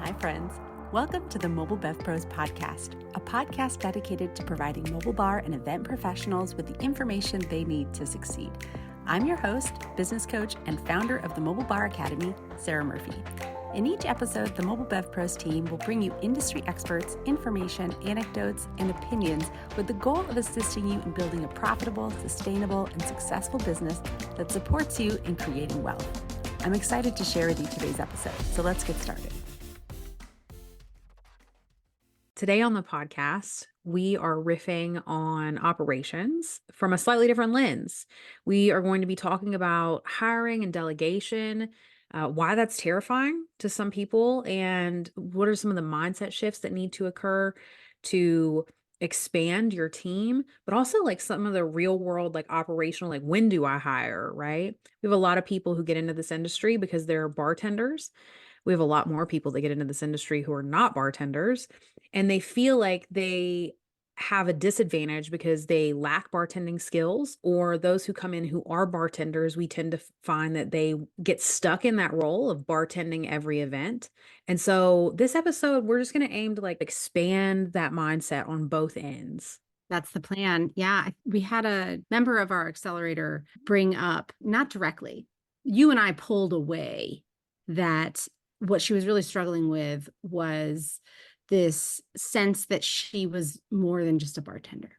Hi, friends. Welcome to the Mobile Bev Pros podcast, a podcast dedicated to providing mobile bar and event professionals with the information they need to succeed. I'm your host, business coach, and founder of the Mobile Bar Academy, Sarah Murphy. In each episode, the Mobile Bev Pros team will bring you industry experts, information, anecdotes, and opinions with the goal of assisting you in building a profitable, sustainable, and successful business that supports you in creating wealth. I'm excited to share with you today's episode, so let's get started. Today on the podcast, we are riffing on operations from a slightly different lens. We are going to be talking about hiring and delegation, why that's terrifying to some people, and what are some of the mindset shifts that need to occur to expand your team, but also like some of the real world, like operational, like when do I hire, right? We have a lot of people who get into this industry because they're bartenders. We have a lot more people that get into this industry who are not bartenders, and they feel like they have a disadvantage because they lack bartending skills, or those who come in who are bartenders, we tend to find that they get stuck in that role of bartending every event. And so this episode, we're just going to aim to like expand that mindset on both ends. That's the plan. Yeah. We had a member of our accelerator bring up, not directly, you and I pulled away that what she was really struggling with was this sense that she was more than just a bartender.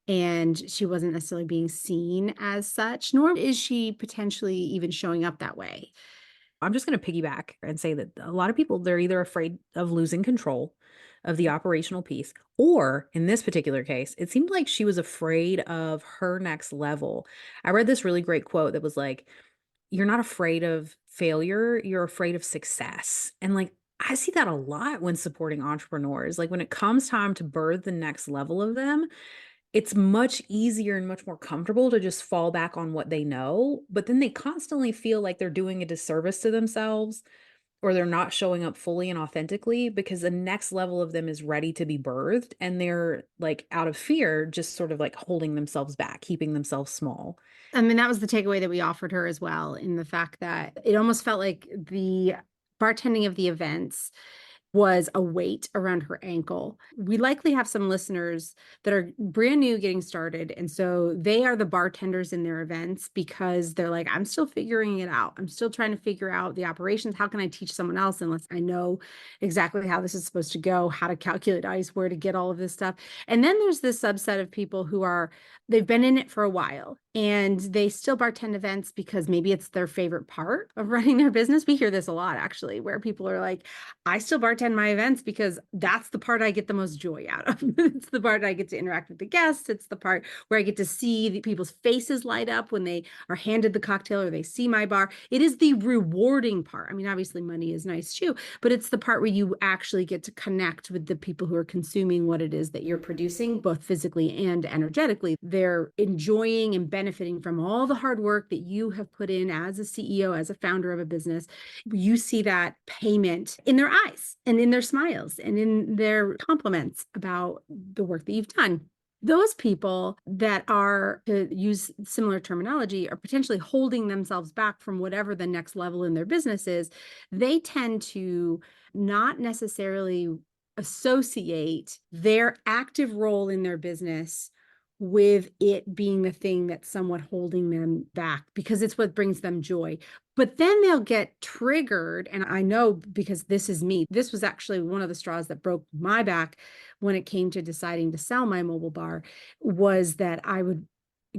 And she wasn't necessarily being seen as such, nor is she potentially even showing up that way. I'm just going to piggyback and say that a lot of people, they're either afraid of losing control of the operational piece, or in this particular case, it seemed like she was afraid of her next level. I read this really great quote that was like, you're not afraid of failure, you're afraid of success. And like, I see that a lot when supporting entrepreneurs. Like when it comes time to birth the next level of them, it's much easier and much more comfortable to just fall back on what they know. But then they constantly feel like they're doing a disservice to themselves, or they're not showing up fully and authentically because the next level of them is ready to be birthed. And they're like out of fear, just sort of like holding themselves back, keeping themselves small. I mean, that was the takeaway that we offered her as well, in the fact that it almost felt like the bartending of the events was a weight around her ankle. We likely have some listeners that are brand new getting started. And so they are the bartenders in their events because they're like, I'm still figuring it out. I'm still trying to figure out the operations. How can I teach someone else unless I know exactly how this is supposed to go, how to calculate ice, where to get all of this stuff. And then there's this subset of people who they've been in it for a while and they still bartend events because maybe it's their favorite part of running their business. We hear this a lot, actually, where people are like, I still bartend my events because that's the part I get the most joy out of. It's the part I get to interact with the guests. It's the part where I get to see the people's faces light up when they are handed the cocktail or they see my bar. It is the rewarding part. I mean, obviously money is nice too, but it's the part where you actually get to connect with the people who are consuming what it is that you're producing, both physically and energetically. They're enjoying and benefiting from all the hard work that you have put in as a CEO, as a founder of a business. You see that payment in their eyes and in their smiles and in their compliments about the work that you've done. Those people that are, to use similar terminology, are potentially holding themselves back from whatever the next level in their business is. They tend to not necessarily associate their active role in their business with it being the thing that's somewhat holding them back because it's what brings them joy. But then they'll get triggered. And I know because this is me. This was actually one of the straws that broke my back when it came to deciding to sell my mobile bar, was that I would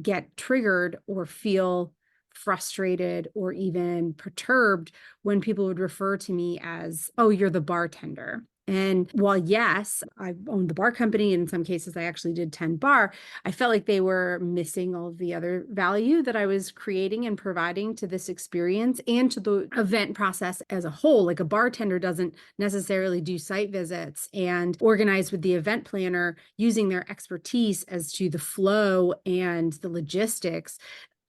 get triggered or feel frustrated or even perturbed when people would refer to me as, oh, you're the bartender. And while, yes, I owned the bar company, and in some cases I actually did 10 bar, I felt like they were missing all of the other value that I was creating and providing to this experience and to the event process as a whole. Like a bartender doesn't necessarily do site visits and organize with the event planner using their expertise as to the flow and the logistics.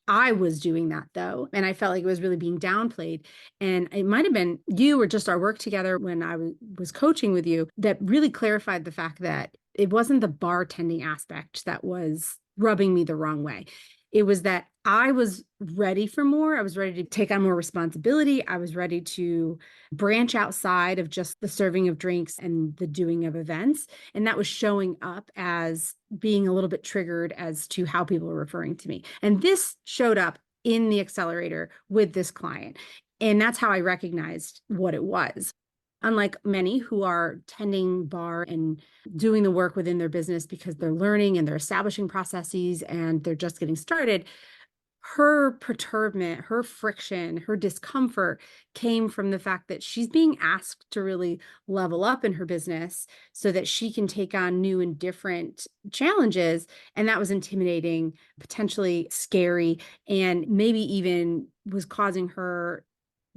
I was doing that though, and I felt like it was really being downplayed. And it might have been you or just our work together when I was coaching with you that really clarified the fact that it wasn't the bartending aspect that was rubbing me the wrong way. It was that I was ready for more. I was ready to take on more responsibility. I was ready to branch outside of just the serving of drinks and the doing of events. And that was showing up as being a little bit triggered as to how people were referring to me. And this showed up in the accelerator with this client. And that's how I recognized what it was. Unlike many who are tending bar and doing the work within their business because they're learning and they're establishing processes and they're just getting started, her perturbation, her friction, her discomfort came from the fact that she's being asked to really level up in her business so that she can take on new and different challenges. And that was intimidating, potentially scary, and maybe even was causing her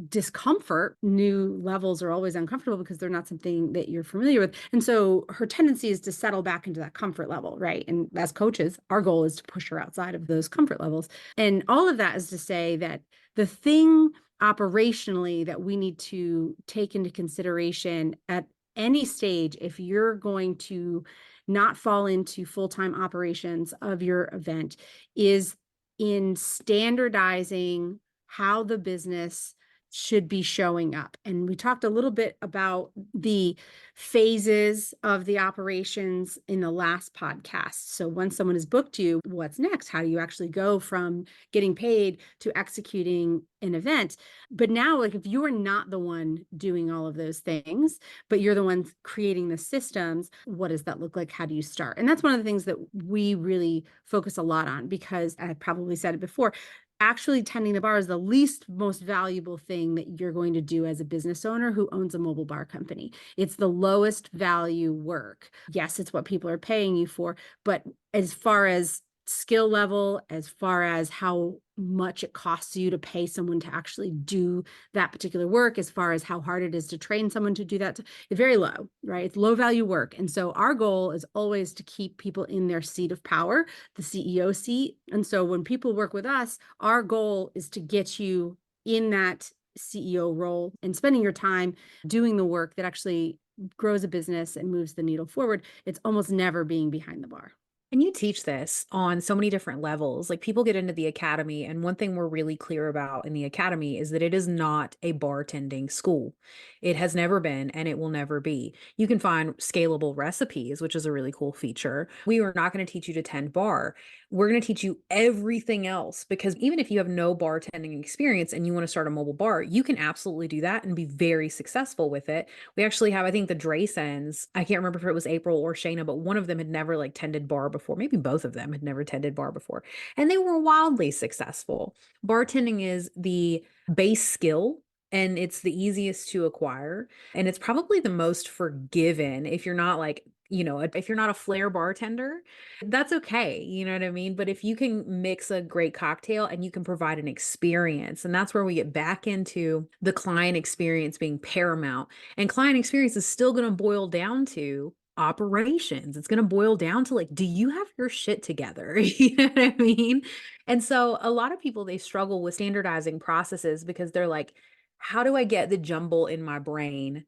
discomfort. New levels are always uncomfortable because they're not something that you're familiar with. And so her tendency is to settle back into that comfort level, right? And as coaches, our goal is to push her outside of those comfort levels. And all of that is to say that the thing operationally that we need to take into consideration at any stage, if you're going to not fall into full-time operations of your event, is in standardizing how the business should be showing up. And we talked a little bit about the phases of the operations in the last podcast. So once someone has booked you, what's next? How do you actually go from getting paid to executing an event? But now, like, if you're not the one doing all of those things, but you're the one creating the systems, what does that look like? How do you start? And that's one of the things that we really focus a lot on, because I probably said it before, actually tending the bar is the least most valuable thing that you're going to do as a business owner who owns a mobile bar company. It's the lowest value work. Yes, it's what people are paying you for, but as far as skill level, as far as how much it costs you to pay someone to actually do that particular work, as far as how hard it is to train someone to do that, it's very low, right? It's low value work. And so our goal is always to keep people in their seat of power, the CEO seat. And so when people work with us, our goal is to get you in that CEO role and spending your time doing the work that actually grows a business and moves the needle forward. It's almost never being behind the bar. And you teach this on so many different levels. Like, people get into the academy, and one thing we're really clear about in the academy is that it is not a bartending school. It has never been, and it will never be. You can find scalable recipes, which is a really cool feature. We are not going to teach you to tend bar. We're going to teach you everything else, because even if you have no bartending experience and you want to start a mobile bar, you can absolutely do that and be very successful with it. We actually have, I think, the Draysons, I can't remember if it was April or Shayna, but one of them had never like tended bar before. Maybe both of them had never tended bar before, and they were wildly successful. Bartending is the base skill, and it's the easiest to acquire, and it's probably the most forgiven. If you're not like, if you're not a flair bartender, that's okay. You know what I mean? But if you can mix a great cocktail and you can provide an experience, and that's where we get back into the client experience being paramount. And client experience is still going to boil down to operations. It's going to boil down to, like, do you have your shit together? You know what I mean? And so a lot of people, they struggle with standardizing processes because they're like, how do I get the jumble in my brain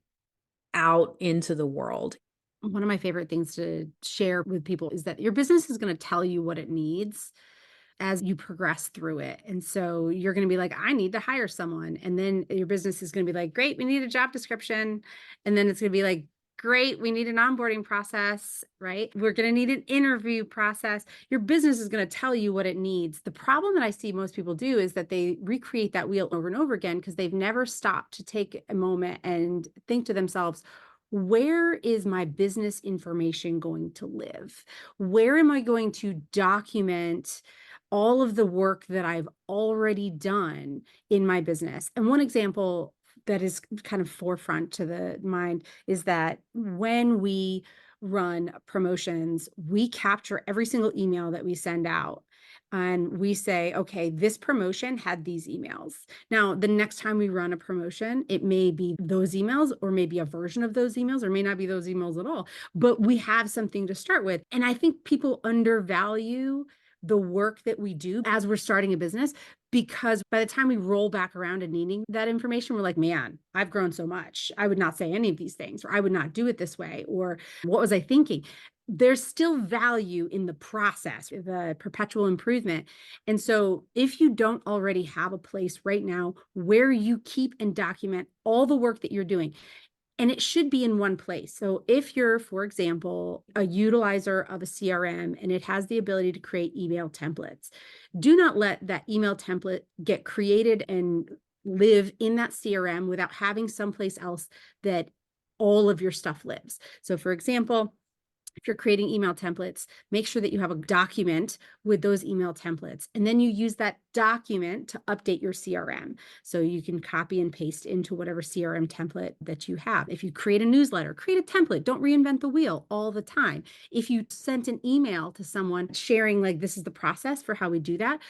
out into the world? One of my favorite things to share with people is that your business is going to tell you what it needs as you progress through it. And so you're going to be like, I need to hire someone. And then your business is going to be like, great, we need a job description. And then it's going to be like, great, we need an onboarding process, right? We're going to need an interview process. Your business is going to tell you what it needs. The problem that I see most people do is that they recreate that wheel over and over again because they've never stopped to take a moment and think to themselves, where is my business information going to live? Where am I going to document all of the work that I've already done in my business? And one example that is kind of forefront to the mind is that when we run promotions, we capture every single email that we send out. And we say, okay, this promotion had these emails. Now, the next time we run a promotion, it may be those emails, or maybe a version of those emails, or may not be those emails at all, but we have something to start with. And I think people undervalue the work that we do as we're starting a business, because by the time we roll back around and needing that information, we're like, man, I've grown so much. I would not say any of these things, or I would not do it this way, or what was I thinking? there's still value in the process, the perpetual improvement. And so if you don't already have a place right now where you keep and document all the work that you're doing, and it should be in one place. So if you're, for example, a utilizer of a CRM and it has the ability to create email templates, do not let that email template get created and live in that CRM without having someplace else that all of your stuff lives. So for example, if you're creating email templates, make sure that you have a document with those email templates. And then you use that document to update your CRM. So you can copy and paste into whatever CRM template that you have. If you create a newsletter, create a template. Don't reinvent the wheel all the time. If you sent an email to someone sharing, like, this is the process for how we do that,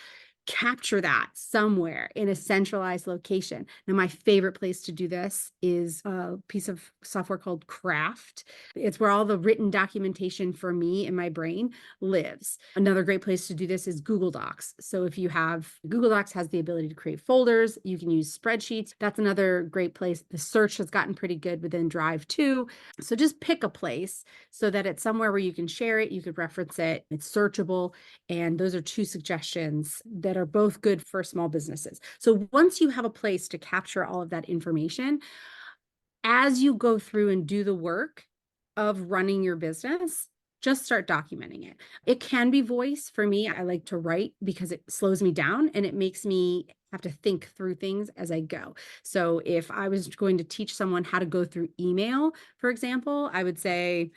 capture that somewhere in a centralized location. Now, my favorite place to do this is a piece of software called Craft. It's where all the written documentation for me in my brain lives. Another great place to do this is Google Docs. So if you have Google Docs has the ability to create folders, you can use spreadsheets. That's another great place. The search has gotten pretty good within Drive too. So just pick a place so that it's somewhere where you can share it, you could reference it, it's searchable. And those are two suggestions that are both good for small businesses. So once you have a place to capture all of that information, as you go through and do the work of running your business, just start documenting it. It can be voice. For me, I like to write because it slows me down and it makes me have to think through things as I go. So if I was going to teach someone how to go through email, for example, I would say,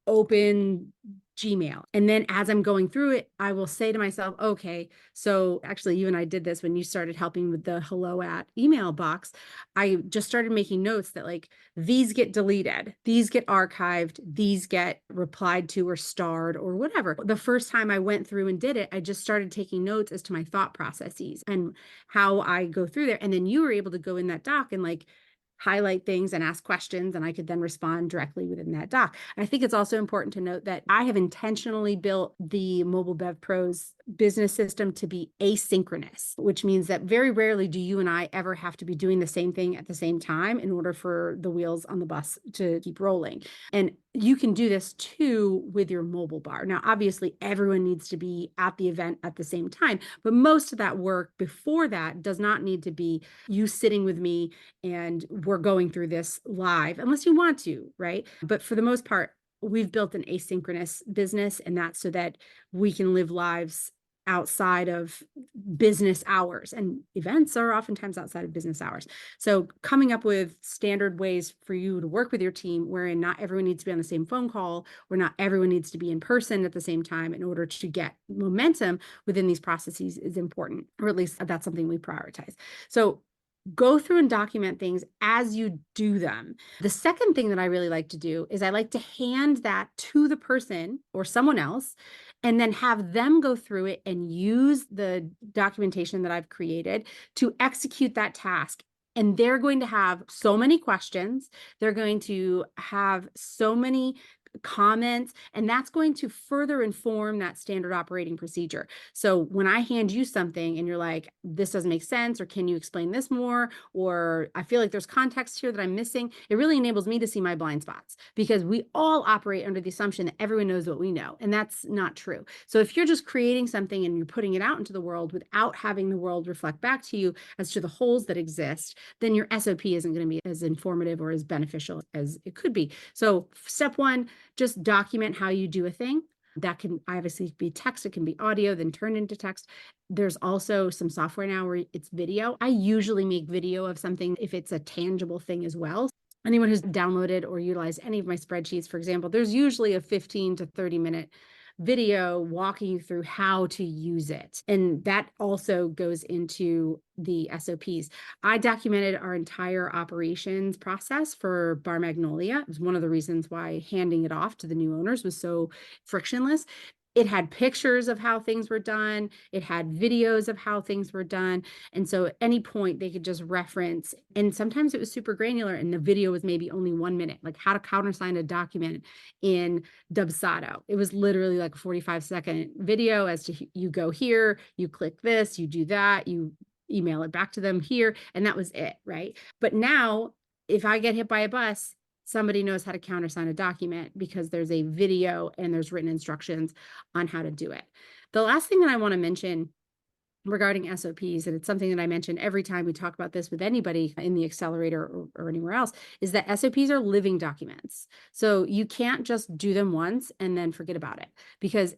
open Gmail. And then as I'm going through it, I will say to myself, okay, so actually you and I did this when you started helping with the hello at email box. I just started making notes that, like, these get deleted, these get archived, these get replied to or starred or whatever. The first time I went through and did it, I just started taking notes as to my thought processes and how I go through there. And then you were able to go in that doc and, like, highlight things and ask questions, and I could then respond directly within that doc. I think it's also important to note that I have intentionally built the Mobile Bev Pros business system to be asynchronous, which means that very rarely do you and I ever have to be doing the same thing at the same time in order for the wheels on the bus to keep rolling. And you can do this too with your mobile bar. Now, obviously, everyone needs to be at the event at the same time, but most of that work before that does not need to be you sitting with me and we're going through this live, unless you want to, right? But for the most part, we've built an asynchronous business, and that's so that we can live lives outside of business hours, and events are oftentimes outside of business hours. So coming up with standard ways for you to work with your team, wherein not everyone needs to be on the same phone call, or not everyone needs to be in person at the same time in order to get momentum within these processes, is important, or at least that's something we prioritize. So go through and document things as you do them. The second thing that I really like to do is I like to hand that to the person or someone else, and then have them go through it and use the documentation that I've created to execute that task. And they're going to have so many questions. They're going to have so many comments, and that's going to further inform that standard operating procedure. So when I hand you something and you're like, this doesn't make sense, or can you explain this more, or I feel like there's context here that I'm missing, it really enables me to see my blind spots, because we all operate under the assumption that everyone knows what we know, and that's not true. So if you're just creating something and you're putting it out into the world without having the world reflect back to you as to the holes that exist, then your SOP isn't going to be as informative or as beneficial as it could be. So step one, just document how you do a thing. That can obviously be text, it can be audio, then turn into text. There's also some software now where it's video. I usually make video of something if it's a tangible thing as well. Anyone who's downloaded or utilized any of my spreadsheets, for example, there's usually a 15 to 30-minute video walking you through how to use it. And that also goes into the SOPs. I documented our entire operations process for Bar Magnolia. It was one of the reasons why handing it off to the new owners was so frictionless. It had pictures of how things were done. It had videos of how things were done. And so at any point they could just reference, and sometimes it was super granular and the video was maybe only 1 minute, like how to countersign a document in Dubsado. It was literally like a 45-second video as to you go here, you click this, you do that, you email it back to them here, and that was it, right? But now if I get hit by a bus, somebody knows how to countersign a document because there's a video and there's written instructions on how to do it. The last thing that I want to mention regarding SOPs, and it's something that I mention every time we talk about this with anybody in the accelerator or anywhere else, is that SOPs are living documents. So you can't just do them once and then forget about it, because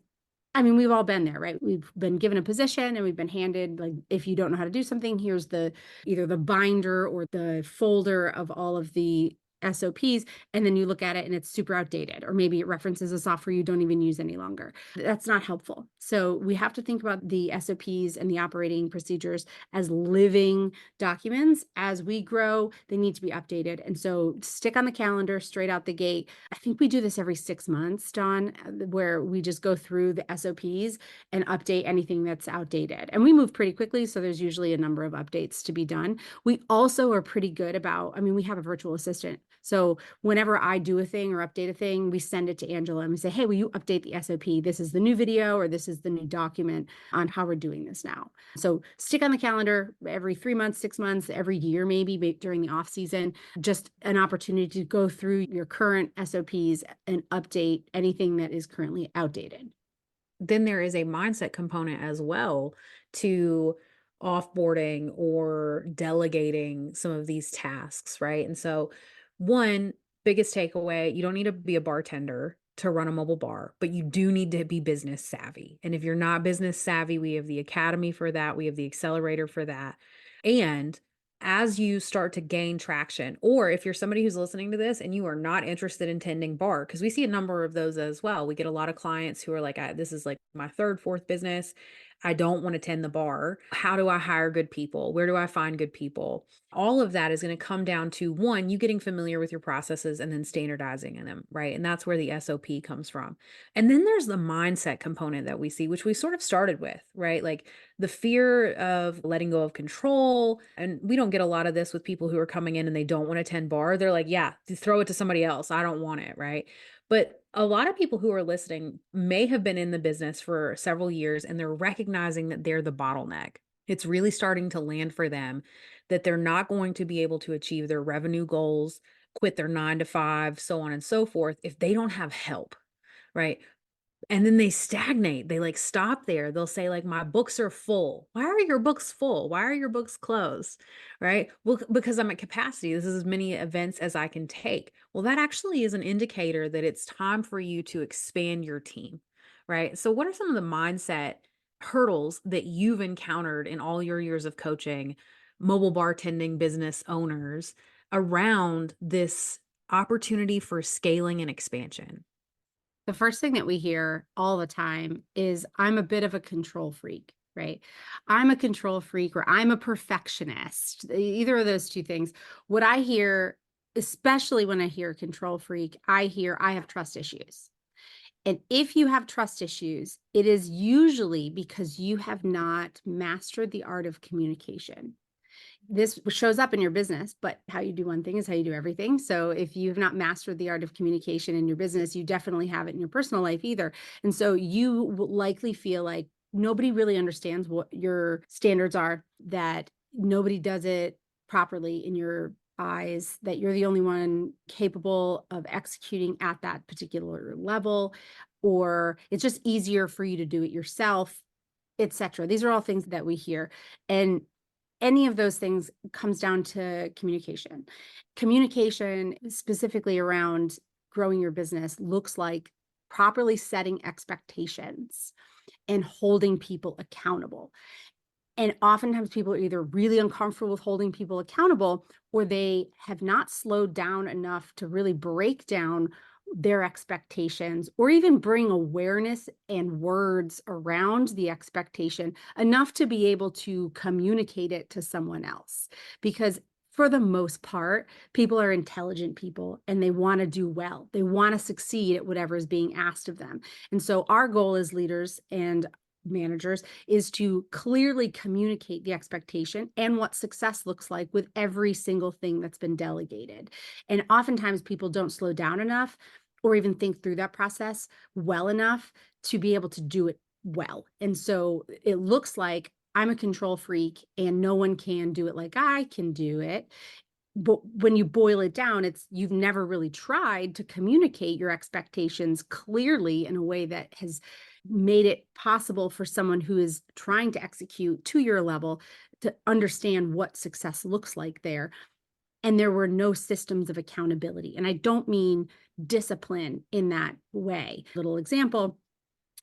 I mean, we've all been there, right? We've been given a position and we've been handed, like, if you don't know how to do something, here's either the binder or the folder of all of the SOPs. And then you look at it and it's super outdated, or maybe it references a software you don't even use any longer. That's not helpful. So we have to think about the SOPs and the operating procedures as living documents. As we grow, they need to be updated. And so stick on the calendar straight out the gate. I think we do this every 6 months, Dawn, where we just go through the SOPs and update anything that's outdated. And we move pretty quickly, so there's usually a number of updates to be done. We also are pretty good about, I mean, we have a virtual assistant. So whenever I do a thing or update a thing, we send it to Angela and we say, hey, will you update the SOP? This is the new video, or this is the new document on how we're doing this now. So stick on the calendar every 3 months, 6 months, every year, maybe during the off season, just an opportunity to go through your current SOPs and update anything that is currently outdated. Then there is a mindset component as well to offboarding or delegating some of these tasks, right? And so, one biggest takeaway, you don't need to be a bartender to run a mobile bar, but you do need to be business savvy. And if you're not business savvy, we have the academy for that, we have the accelerator for that. And as you start to gain traction, or if you're somebody who's listening to this and you are not interested in tending bar, because we see a number of those as well. We get a lot of clients who are like, this is like my third, fourth business. I don't want to tend the bar. How do I hire good people? Where do I find good people? All of that is going to come down to, one, you getting familiar with your processes and then standardizing in them, right? And that's where the SOP comes from. And then there's the mindset component that we see, which we sort of started with, right? Like the fear of letting go of control. And we don't get a lot of this with people who are coming in and they don't want to tend bar. They're like, yeah, throw it to somebody else. I don't want it, right? But a lot of people who are listening may have been in the business for several years and they're recognizing that they're the bottleneck. It's really starting to land for them that they're not going to be able to achieve their revenue goals, quit their 9 to 5, so on and so forth, if they don't have help, right? And then they stagnate. They like stop there. They'll say like, my books are full. Why are your books full? Why are your books closed? Right? Well, because I'm at capacity. This is as many events as I can take. Well, that actually is an indicator that it's time for you to expand your team, right? So what are some of the mindset hurdles that you've encountered in all your years of coaching mobile bartending business owners around this opportunity for scaling and expansion? The first thing that we hear all the time is, I'm a bit of a control freak, right? I'm a control freak, or I'm a perfectionist. Either of those two things. What I hear, especially when I hear control freak, I hear I have trust issues. And if you have trust issues, it is usually because you have not mastered the art of communication. This shows up in your business, but how you do one thing is how you do everything. So if you've not mastered the art of communication in your business, you definitely have it in your personal life either. And so you will likely feel like nobody really understands what your standards are, that nobody does it properly in your eyes, that you're the only one capable of executing at that particular level, or it's just easier for you to do it yourself, etc. These are all things that we hear. And any of those things comes down to communication. Communication, specifically around growing your business, looks like properly setting expectations and holding people accountable. And oftentimes people are either really uncomfortable with holding people accountable, or they have not slowed down enough to really break down their expectations, or even bring awareness and words around the expectation enough to be able to communicate it to someone else. Because for the most part, people are intelligent people and they want to do well. They want to succeed at whatever is being asked of them. And so our goal as leaders and managers is to clearly communicate the expectation and what success looks like with every single thing that's been delegated. And oftentimes people don't slow down enough or even think through that process well enough to be able to do it well. And so it looks like I'm a control freak and no one can do it like I can do it. But when you boil it down, it's you've never really tried to communicate your expectations clearly in a way that has made it possible for someone who is trying to execute to your level to understand what success looks like there. And there were no systems of accountability. And I don't mean discipline in that way. Little example,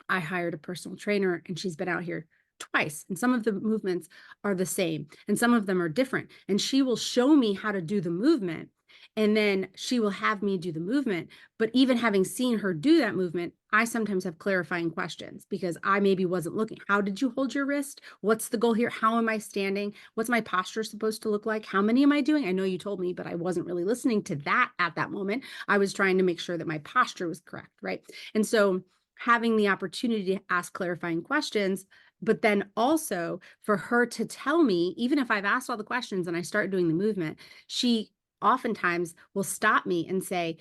I hired a personal trainer and she's been out here twice. And some of the movements are the same and some of them are different. And she will show me how to do the movement and then she will have me do the movement. But even having seen her do that movement, I sometimes have clarifying questions because I maybe wasn't looking. How did you hold your wrist? What's the goal here? How am I standing? What's my posture supposed to look like? How many am I doing? I know you told me, but I wasn't really listening to that at that moment. I was trying to make sure that my posture was correct, right? And so having the opportunity to ask clarifying questions, but then also for her to tell me, even if I've asked all the questions and I start doing the movement, she oftentimes will stop me and say,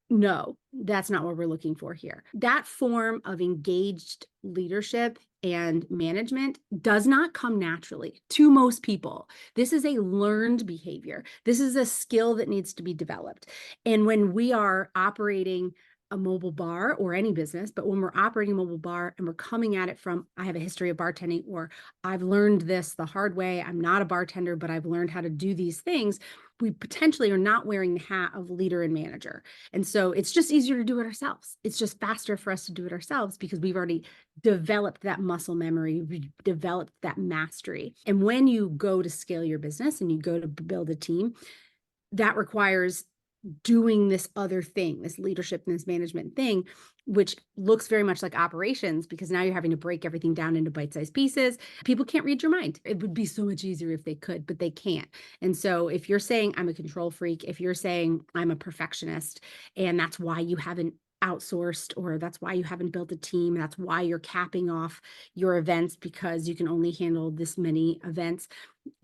no, that's not what we're looking for here. That form of engaged leadership and management does not come naturally to most people. This is a learned behavior. This is a skill that needs to be developed. And when we are operating a mobile bar or any business, but when we're operating a mobile bar and we're coming at it from, I have a history of bartending, or I've learned this the hard way. I'm not a bartender, but I've learned how to do these things. We potentially are not wearing the hat of leader and manager. And so it's just easier to do it ourselves. It's just faster for us to do it ourselves because we've already developed that muscle memory, we developed that mastery. And when you go to scale your business and you go to build a team, that requires doing this other thing, this leadership and this management thing, which looks very much like operations because now you're having to break everything down into bite-sized pieces. People can't read your mind. It would be so much easier if they could, but they can't. And so if you're saying I'm a control freak, if you're saying I'm a perfectionist, and that's why you haven't outsourced, or that's why you haven't built a team, that's why you're capping off your events because you can only handle this many events,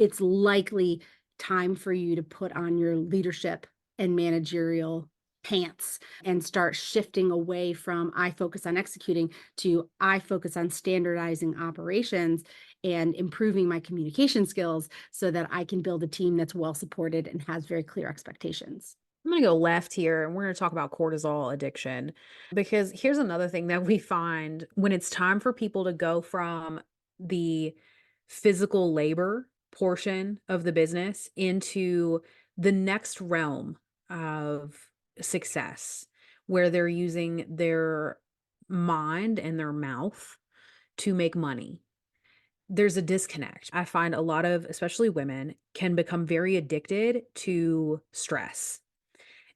it's likely time for you to put on your leadership and managerial pants and start shifting away from I focus on executing to I focus on standardizing operations and improving my communication skills so that I can build a team that's well supported and has very clear expectations. I'm going to go left here and we're going to talk about cortisol addiction because here's another thing that we find when it's time for people to go from the physical labor portion of the business into the next realm of success, where they're using their mind and their mouth to make money. There's a disconnect. I find a lot of, especially women, can become very addicted to stress.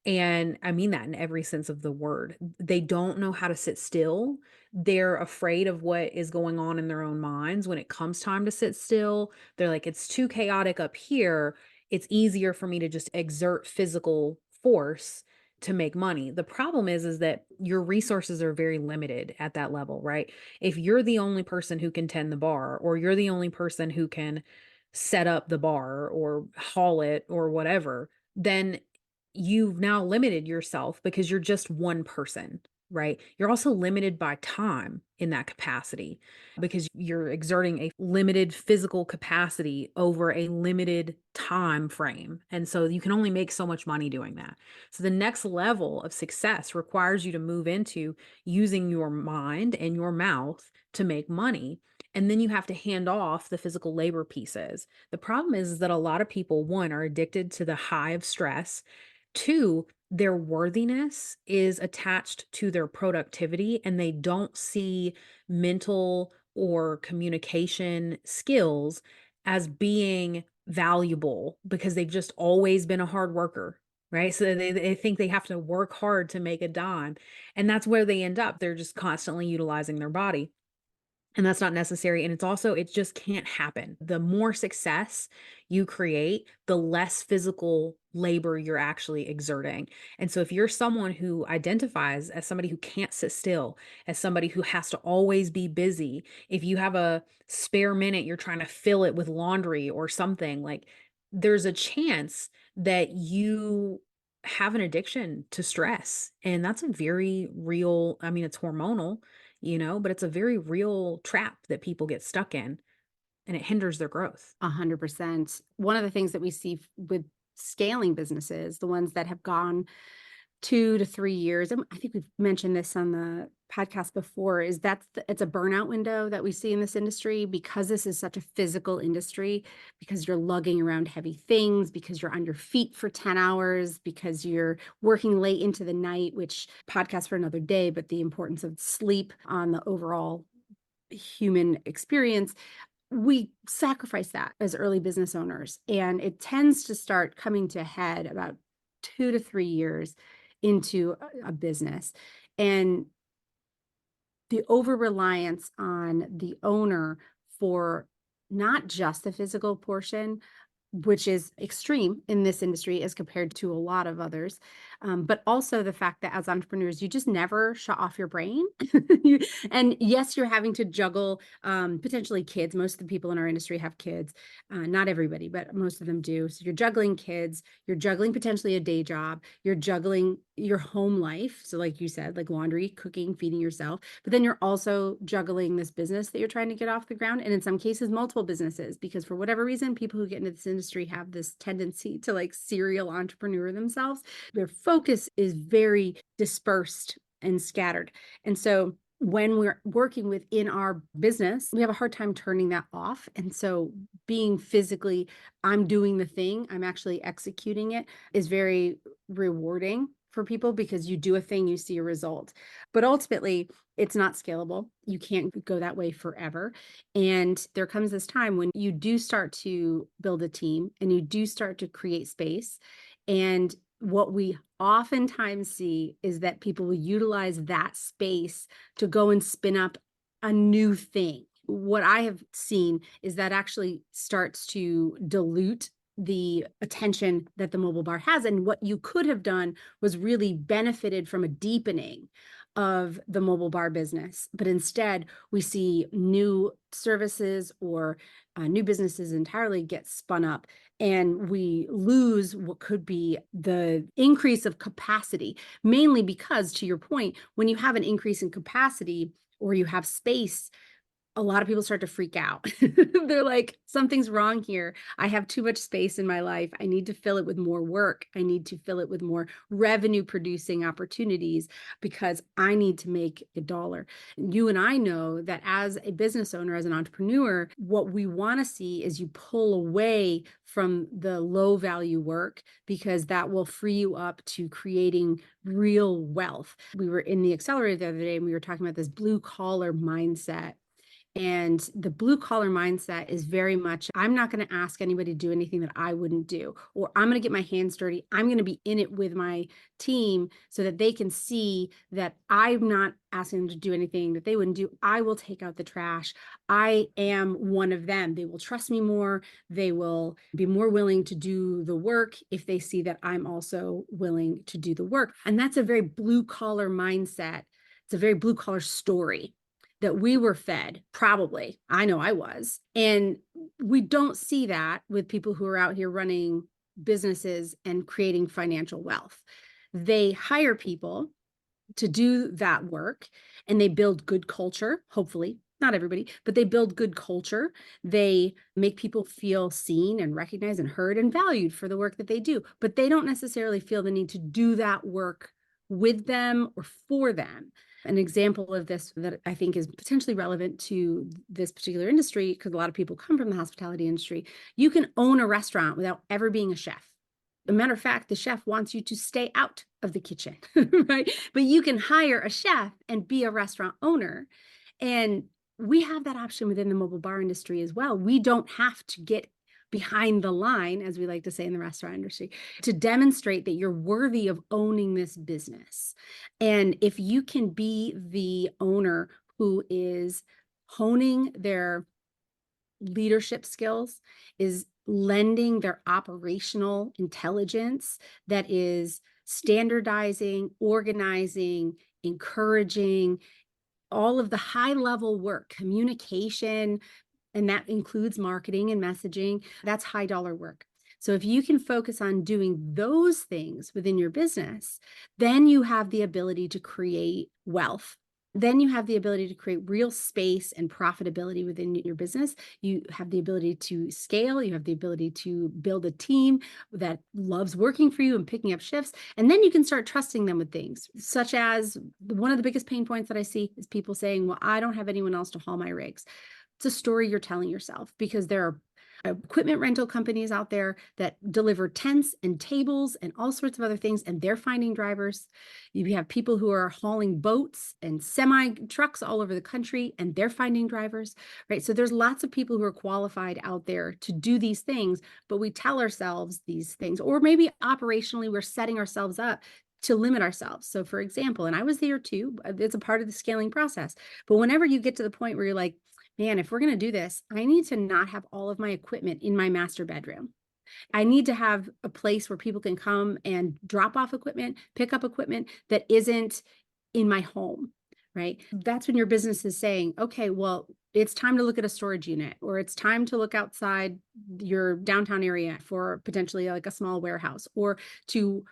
And I mean that in every sense of the word. They don't know how to sit still. They're afraid of what is going on in their own minds when it comes time to sit still. They're like, it's too chaotic up here. It's easier for me to just exert physical force to make money. The problem is that your resources are very limited at that level, right? If you're the only person who can tend the bar, or you're the only person who can set up the bar or haul it or whatever, then you've now limited yourself because you're just one person, right? You're also limited by time in that capacity because you're exerting a limited physical capacity over a limited time frame. And so you can only make so much money doing that. So the next level of success requires you to move into using your mind and your mouth to make money. And then you have to hand off the physical labor pieces. The problem is that a lot of people, one, are addicted to the high of stress. Two, their worthiness is attached to their productivity, and they don't see mental or communication skills as being valuable because they've just always been a hard worker, right? So they think they have to work hard to make a dime. And that's where they end up. They're just constantly utilizing their body. And that's not necessary. And it's also, it just can't happen. The more success you create, the less physical labor you're actually exerting. And so if you're someone who identifies as somebody who can't sit still, as somebody who has to always be busy, if you have a spare minute, you're trying to fill it with laundry or something, like there's a chance that you have an addiction to stress. And that's a very real, I mean, it's hormonal, but it's a very real trap that people get stuck in and it hinders their growth. 100%. One of the things that we see with scaling businesses, the ones that have gone 2 to 3 years. And I think we've mentioned this on the podcast before, is it's a burnout window that we see in this industry because this is such a physical industry, because you're lugging around heavy things, because you're on your feet for 10 hours, because you're working late into the night, which podcast for another day, but the importance of sleep on the overall human experience. We sacrifice that as early business owners, and it tends to start coming to a head about 2 to 3 years into a business. And the over-reliance on the owner for not just the physical portion, which is extreme in this industry as compared to a lot of others. But also the fact that as entrepreneurs, you just never shut off your brain. And yes, you're having to juggle potentially kids. Most of the people in our industry have kids. Not everybody, but most of them do. So you're juggling kids, you're juggling potentially a day job, you're juggling your home life. So like you said, like laundry, cooking, feeding yourself, but then you're also juggling this business that you're trying to get off the ground. And in some cases, multiple businesses, because for whatever reason, people who get into this industry have this tendency to like serial entrepreneur themselves. Their focus is very dispersed and scattered. And so when we're working within our business, we have a hard time turning that off. And so being physically, I'm doing the thing, I'm actually executing it, is very rewarding for people, because you do a thing, you see a result. But ultimately, it's not scalable. You can't go that way forever. And there comes this time when you do start to build a team and you do start to create space. And what we oftentimes see is that people will utilize that space to go and spin up a new thing. What I have seen is that actually starts to dilute the attention that the mobile bar has. And what you could have done was really benefited from a deepening of the mobile bar business. But instead, we see new services or new businesses entirely get spun up, and we lose what could be the increase of capacity, mainly because, to your point, when you have an increase in capacity or you have space, a lot of people start to freak out. They're like, something's wrong here. I have too much space in my life. I need to fill it with more work. I need to fill it with more revenue producing opportunities because I need to make a dollar. You and I know that as a business owner, as an entrepreneur, what we want to see is you pull away from the low value work, because that will free you up to creating real wealth. We were in the accelerator the other day and we were talking about this blue collar mindset. And the blue collar mindset is very much, I'm not going to ask anybody to do anything that I wouldn't do, or I'm going to get my hands dirty. I'm going to be in it with my team so that they can see that I'm not asking them to do anything that they wouldn't do. I will take out the trash. I am one of them. They will trust me more. They will be more willing to do the work if they see that I'm also willing to do the work. And that's a very blue collar mindset. It's a very blue collar story that we were fed, probably. I know I was. And we don't see that with people who are out here running businesses and creating financial wealth. They hire people to do that work, and they build good culture, hopefully. Not everybody, but they build good culture. They make people feel seen and recognized and heard and valued for the work that they do. But they don't necessarily feel the need to do that work with them or for them. An example of this that I think is potentially relevant to this particular industry, because a lot of people come from the hospitality industry, you can own a restaurant without ever being a chef. As a matter of fact, the chef wants you to stay out of the kitchen, right? But you can hire a chef and be a restaurant owner. And we have that option within the mobile bar industry as well. We don't have to get behind the line, as we like to say in the restaurant industry, to demonstrate that you're worthy of owning this business. And if you can be the owner who is honing their leadership skills, is lending their operational intelligence, that is standardizing, organizing, encouraging, all of the high level work, communication, and that includes marketing and messaging, that's high dollar work. So if you can focus on doing those things within your business, then you have the ability to create wealth Then you have the ability to create real space and profitability within your business. You have the ability to scale. You have the ability to build a team that loves working for you and picking up shifts. And then you can start trusting them with things, such as one of the biggest pain points that I see is people saying, well, I don't have anyone else to haul my rigs. It's a story you're telling yourself, because there are equipment rental companies out there that deliver tents and tables and all sorts of other things, and they're finding drivers. You have people who are hauling boats and semi trucks all over the country, and they're finding drivers, right? So there's lots of people who are qualified out there to do these things, but we tell ourselves these things, or maybe operationally we're setting ourselves up to limit ourselves. So for example, and I was there too, it's a part of the scaling process, but whenever you get to the point where you're like, man, if we're going to do this, I need to not have all of my equipment in my master bedroom. I need to have a place where people can come and drop off equipment, pick up equipment that isn't in my home, right? That's when your business is saying, okay, well, it's time to look at a storage unit, or it's time to look outside your downtown area for potentially like a small warehouse, or to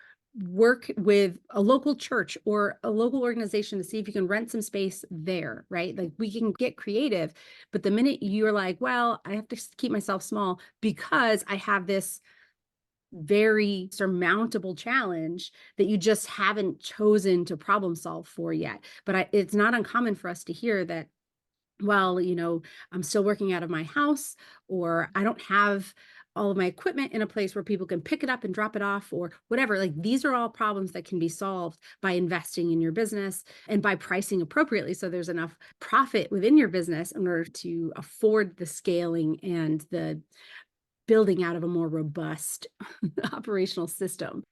work with a local church or a local organization to see if you can rent some space there, right? Like we can get creative, but the minute you're like, well, I have to keep myself small because I have this very surmountable challenge that you just haven't chosen to problem solve for yet. But it's not uncommon for us to hear that, well, I'm still working out of my house, or I don't have all of my equipment in a place where people can pick it up and drop it off, or whatever. Like these are all problems that can be solved by investing in your business and by pricing appropriately. So there's enough profit within your business in order to afford the scaling and the building out of a more robust operational system.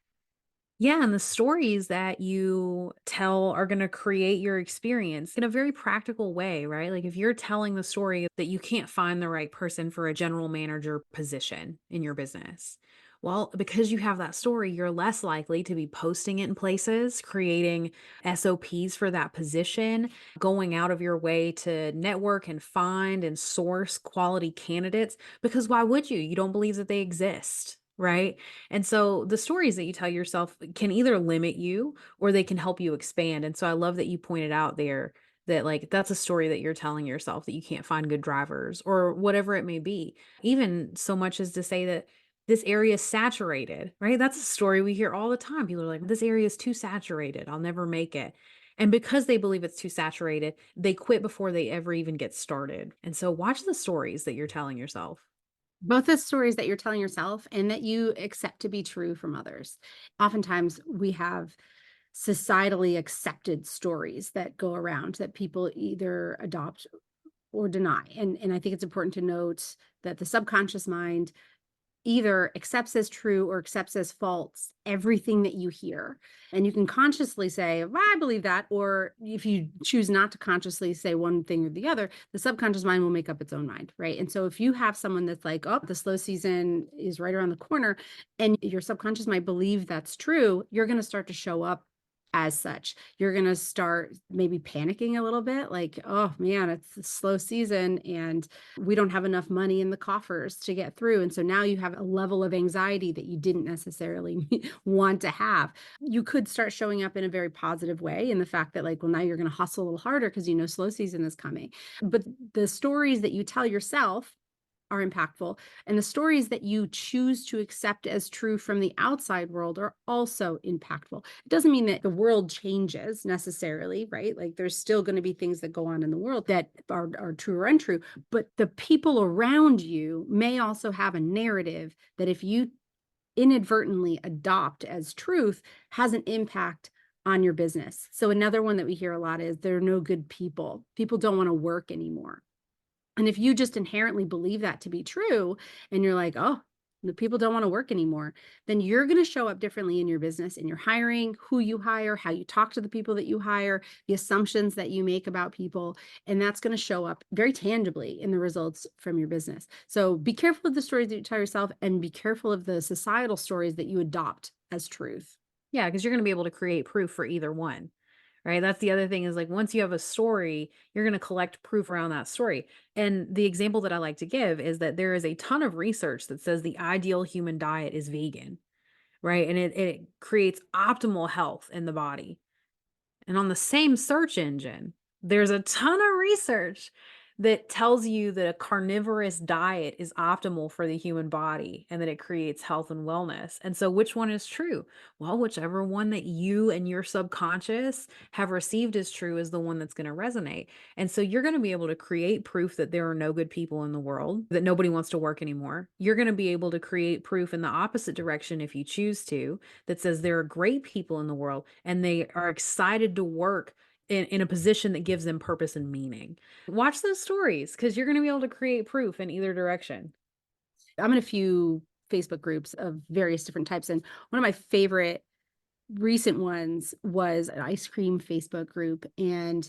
Yeah, and the stories that you tell are going to create your experience in a very practical way, right? Like if you're telling the story that you can't find the right person for a general manager position in your business, well, because you have that story, you're less likely to be posting it in places, creating SOPs for that position, going out of your way to network and find and source quality candidates. Because why would you? You don't believe that they exist. Right. And so the stories that you tell yourself can either limit you or they can help you expand. And so I love that you pointed out there that like that's a story that you're telling yourself, that you can't find good drivers or whatever it may be. Even so much as to say that this area is saturated, right? That's a story we hear all the time. People are like, this area is too saturated. I'll never make it. And because they believe it's too saturated, they quit before they ever even get started. And so watch the stories that you're telling yourself. Both the stories that you're telling yourself and that you accept to be true from others. Oftentimes we have societally accepted stories that go around that people either adopt or deny. And I think it's important to note that the subconscious mind either accepts as true or accepts as false everything that you hear. And you can consciously say, well, I believe that. Or if you choose not to consciously say one thing or the other, the subconscious mind will make up its own mind, right? And so if you have someone that's like, oh, the slow season is right around the corner, and your subconscious might believe that's true, you're going to start to show up as such. You're going to start maybe panicking a little bit, like, oh man, it's a slow season and we don't have enough money in the coffers to get through. And so now you have a level of anxiety that you didn't necessarily want to have. You could start showing up in a very positive way in the fact that, like, well, now you're going to hustle a little harder because you know slow season is coming. But the stories that you tell yourself are impactful. And the stories that you choose to accept as true from the outside world are also impactful. It doesn't mean that the world changes necessarily, right? Like there's still going to be things that go on in the world that are true or untrue, but the people around you may also have a narrative that if you inadvertently adopt as truth has an impact on your business. So another one that we hear a lot is there are no good people. People don't want to work anymore. And if you just inherently believe that to be true, and you're like, oh, the people don't want to work anymore, then you're going to show up differently in your business, in your hiring, who you hire, how you talk to the people that you hire, the assumptions that you make about people. And that's going to show up very tangibly in the results from your business. So be careful of the stories that you tell yourself and be careful of the societal stories that you adopt as truth. Yeah, because you're going to be able to create proof for either one. Right? That's the other thing is like once you have a story, you're going to collect proof around that story. And the example that I like to give is that there is a ton of research that says the ideal human diet is vegan, right? And it creates optimal health in the body. And on the same search engine, There's a ton of research that tells you that a carnivorous diet is optimal for the human body and that it creates health and wellness. And so, which one is true? Well, whichever one that you and your subconscious have received as true is the one that's going to resonate. And so, you're going to be able to create proof that there are no good people in the world, that nobody wants to work anymore. You're going to be able to create proof in the opposite direction if you choose to, that says there are great people in the world and they are excited to work in a position that gives them purpose and meaning. Watch those stories because you're going to be able to create proof in either direction. I'm in a few Facebook groups of various different types. And one of my favorite recent ones was an ice cream Facebook group. And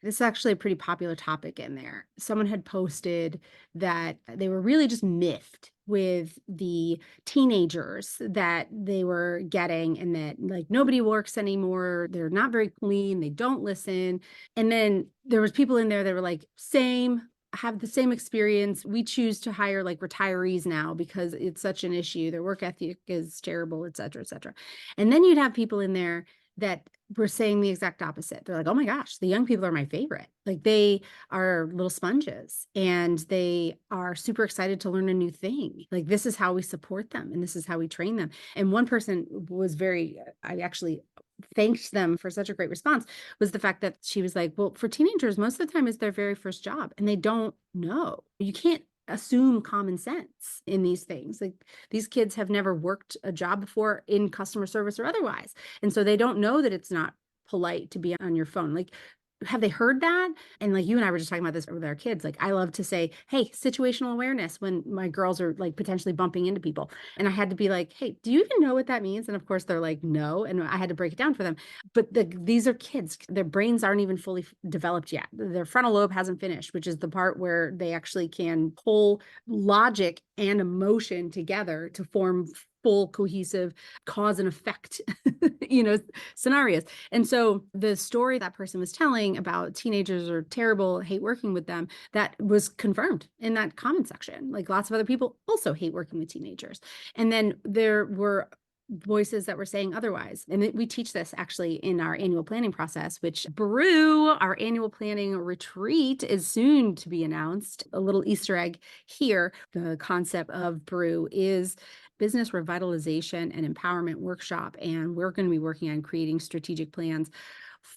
this is actually a pretty popular topic in there. Someone had posted that they were really just miffed with the teenagers that they were getting, and that like nobody works anymore. They're not very clean. They don't listen. And then there was people in there that were like, same, have the same experience. We choose to hire like retirees now because it's such an issue. Their work ethic is terrible, et cetera, et cetera. And then you'd have people in there that were saying the exact opposite. They're like, oh my gosh, the young people are my favorite. Like they are little sponges and they are super excited to learn a new thing. Like this is how we support them and this is how we train them. And one person was I actually thanked them for such a great response, was the fact that she was like, well, for teenagers, most of the time it's their very first job and they don't know. You can't assume common sense in these things. Like these kids have never worked a job before in customer service or otherwise. And so they don't know that it's not polite to be on your phone. Like, have they heard that? And like you and I were just talking about this with our kids. Like I love to say, hey, situational awareness when my girls are like potentially bumping into people. And I had to be like, hey, do you even know what that means? And of course they're like, no. And I had to break it down for them. But these are kids. Their brains aren't even fully developed yet. Their frontal lobe hasn't finished, which is the part where they actually can pull logic and emotion together to form full cohesive cause and effect, scenarios. And so the story that person was telling about teenagers are terrible, hate working with them, that was confirmed in that comment section. Like lots of other people also hate working with teenagers. And then there were voices that were saying otherwise. And we teach this actually in our annual planning process, which Brew, our annual planning retreat, is soon to be announced. A little Easter egg here. The concept of Brew is business revitalization and empowerment workshop. And we're going to be working on creating strategic plans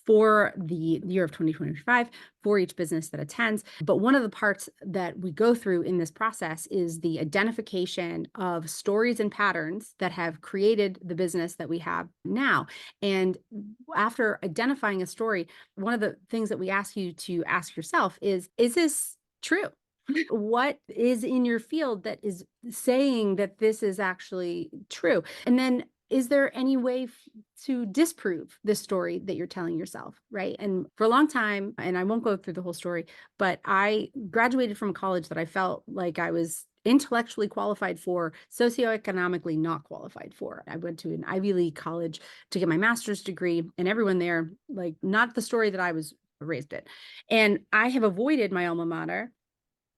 for the year of 2025 for each business that attends. But one of the parts that we go through in this process is the identification of stories and patterns that have created the business that we have now. And after identifying a story, one of the things that we ask you to ask yourself is this true? What is in your field that is saying that this is actually true? And then is there any way to disprove this story that you're telling yourself, right? And for a long time, and I won't go through the whole story, but I graduated from college that I felt like I was intellectually qualified for, socioeconomically not qualified for. I went to an Ivy League college to get my master's degree, and everyone there, like, not the story that I was raised in. And I have avoided my alma mater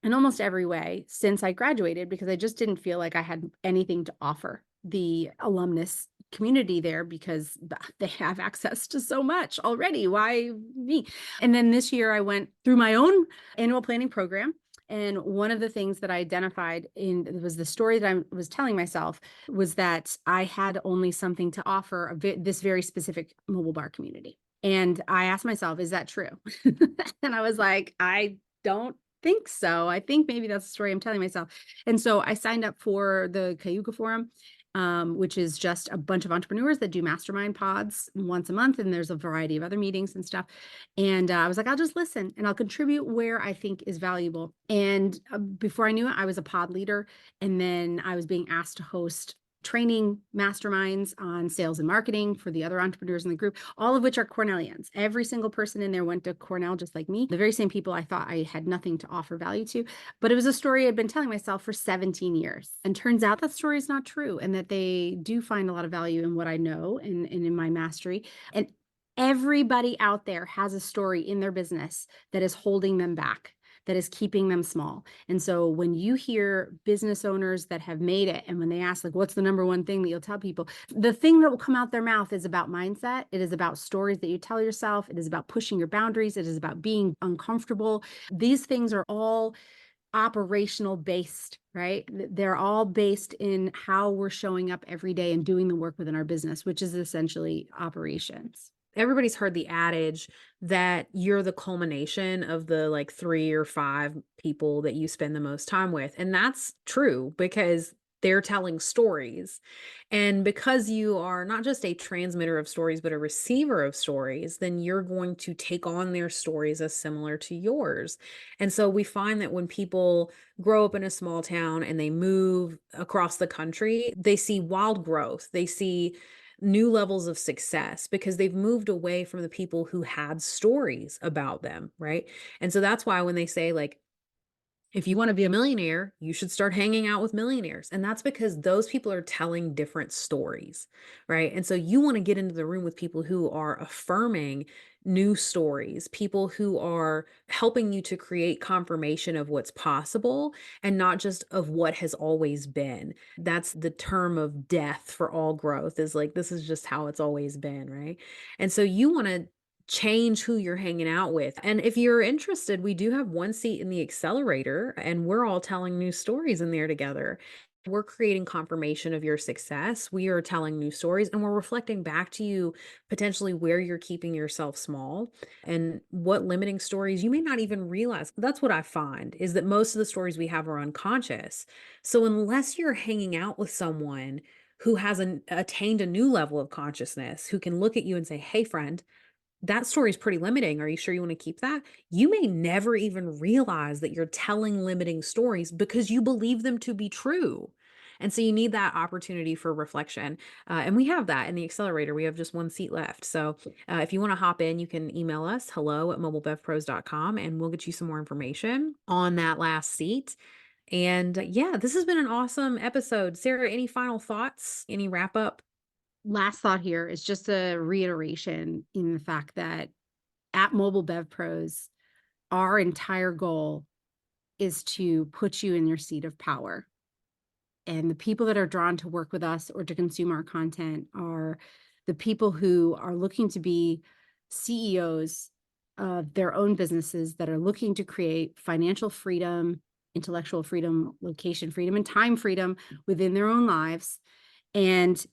in almost every way since I graduated because I just didn't feel like I had anything to offer the alumnus community there because they have access to so much already. Why me? And then this year I went through my own annual planning program. And one of the things that I identified was the story that I was telling myself was that I had only something to offer this very specific mobile bar community. And I asked myself, is that true? And I was like, I don't think so. I think maybe that's the story I'm telling myself. And so I signed up for the Cayuga Forum, which is just a bunch of entrepreneurs that do mastermind pods once a month. And there's a variety of other meetings and stuff. And I was like, I'll just listen and I'll contribute where I think is valuable. And before I knew it, I was a pod leader. And then I was being asked to host training masterminds on sales and marketing for the other entrepreneurs in the group, all of which are Cornellians. Every single person in there went to Cornell, just like me. The very same people I thought I had nothing to offer value to, but it was a story I'd been telling myself for 17 years. And turns out that story is not true and that they do find a lot of value in what I know and in my mastery. And everybody out there has a story in their business that is holding them back. that is keeping them small. And so when you hear business owners that have made it, and when they ask, like, what's the number one thing that you'll tell people? The thing that will come out their mouth is about mindset. It is about stories that you tell yourself. It is about pushing your boundaries. It is about being uncomfortable. These things are all operational based, right? They're all based in how we're showing up every day and doing the work within our business, which is essentially operations. Everybody's heard the adage that you're the culmination of the like 3 or 5 people that you spend the most time with. And that's true because they're telling stories. And because you are not just a transmitter of stories, but a receiver of stories, then you're going to take on their stories as similar to yours. And so we find that when people grow up in a small town and they move across the country, they see wild growth. They see new levels of success because they've moved away from the people who had stories about them, right? And so that's why when they say, like, if you want to be a millionaire, you should start hanging out with millionaires. And that's because those people are telling different stories, right? And so you want to get into the room with people who are affirming new stories, people who are helping you to create confirmation of what's possible and not just of what has always been. That's the term of death for all growth, is like, this is just how it's always been, right? And so you want to change who you're hanging out with. And if you're interested, we do have one seat in the accelerator, and we're all telling new stories in there together. We're creating confirmation of your success. We are telling new stories, and we're reflecting back to you potentially where you're keeping yourself small and what limiting stories you may not even realize. That's what I find, is that most of the stories we have are unconscious. So unless you're hanging out with someone who has attained a new level of consciousness, who can look at you and say, hey, friend, that story is pretty limiting. Are you sure you want to keep that? You may never even realize that you're telling limiting stories because you believe them to be true. And so you need that opportunity for reflection. And we have that in the accelerator. We have just one seat left. So if you want to hop in, you can email us hello@mobilebevpros.com, and we'll get you some more information on that last seat. And yeah, this has been an awesome episode. Sarah, any final thoughts? Any wrap up? Last thought here is just a reiteration in the fact that at Mobile Bev Pros, our entire goal is to put you in your seat of power. And the people that are drawn to work with us or to consume our content are the people who are looking to be CEOs of their own businesses, that are looking to create financial freedom, intellectual freedom, location freedom, and time freedom within their own lives. And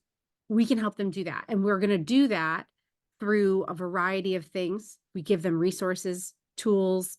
we can help them do that. And we're going to do that through a variety of things. We give them resources, tools.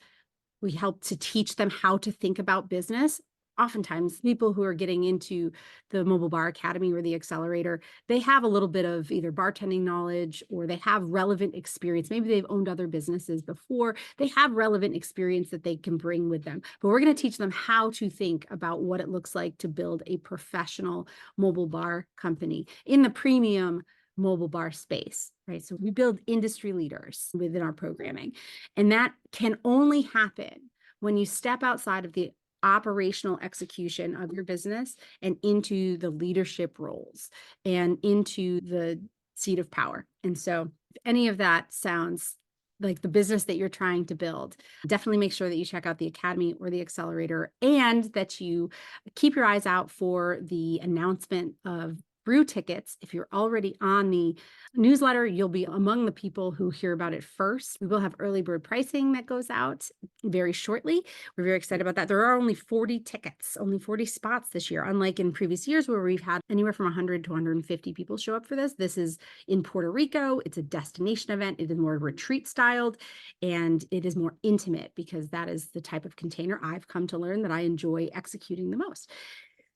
We help to teach them how to think about business. Oftentimes, people who are getting into the Mobile Bar Academy or the accelerator, they have a little bit of either bartending knowledge, or they have relevant experience. Maybe they've owned other businesses before. They have relevant experience that they can bring with them. But we're going to teach them how to think about what it looks like to build a professional mobile bar company in the premium mobile bar space, right? So we build industry leaders within our programming. And that can only happen when you step outside of the operational execution of your business and into the leadership roles and into the seat of power. And so if any of that sounds like the business that you're trying to build, definitely make sure that you check out the Academy or the accelerator, and that you keep your eyes out for the announcement of brew tickets. If you're already on the newsletter, you'll be among the people who hear about it first. We will have early bird pricing that goes out very shortly. We're very excited about that. There are only 40 tickets, only 40 spots this year, unlike in previous years where we've had anywhere from 100 to 150 people show up for this. This is in Puerto Rico. It's a destination event. It is more retreat styled, and it is more intimate, because that is the type of container I've come to learn that I enjoy executing the most.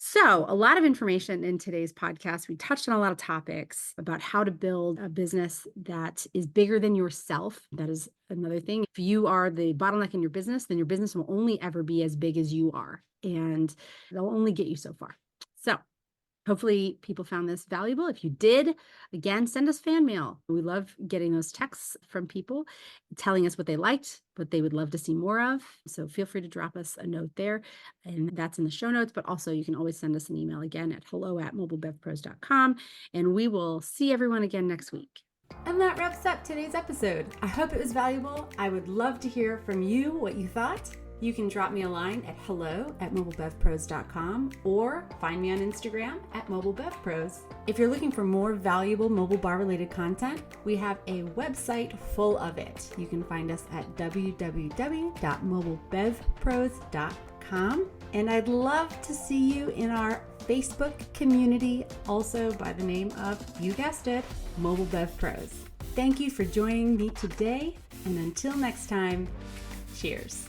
So a lot of information in today's podcast. We touched on a lot of topics about how to build a business that is bigger than yourself. That is another thing. If you are the bottleneck in your business, then your business will only ever be as big as you are, and they'll only get you so far. So hopefully people found this valuable. If you did, again, send us fan mail. We love getting those texts from people telling us what they liked, what they would love to see more of. So feel free to drop us a note there. And that's in the show notes. But also you can always send us an email again at hello@mobilebevpros.com. And we will see everyone again next week. And that wraps up today's episode. I hope it was valuable. I would love to hear from you what you thought. You can drop me a line at hello@mobilebevpros.com or find me on Instagram at mobilebevpros. If you're looking for more valuable mobile bar related content, we have a website full of it. You can find us at www.mobilebevpros.com. And I'd love to see you in our Facebook community, also by the name of, you guessed it, Mobile Bev Pros. Thank you for joining me today, and until next time, cheers.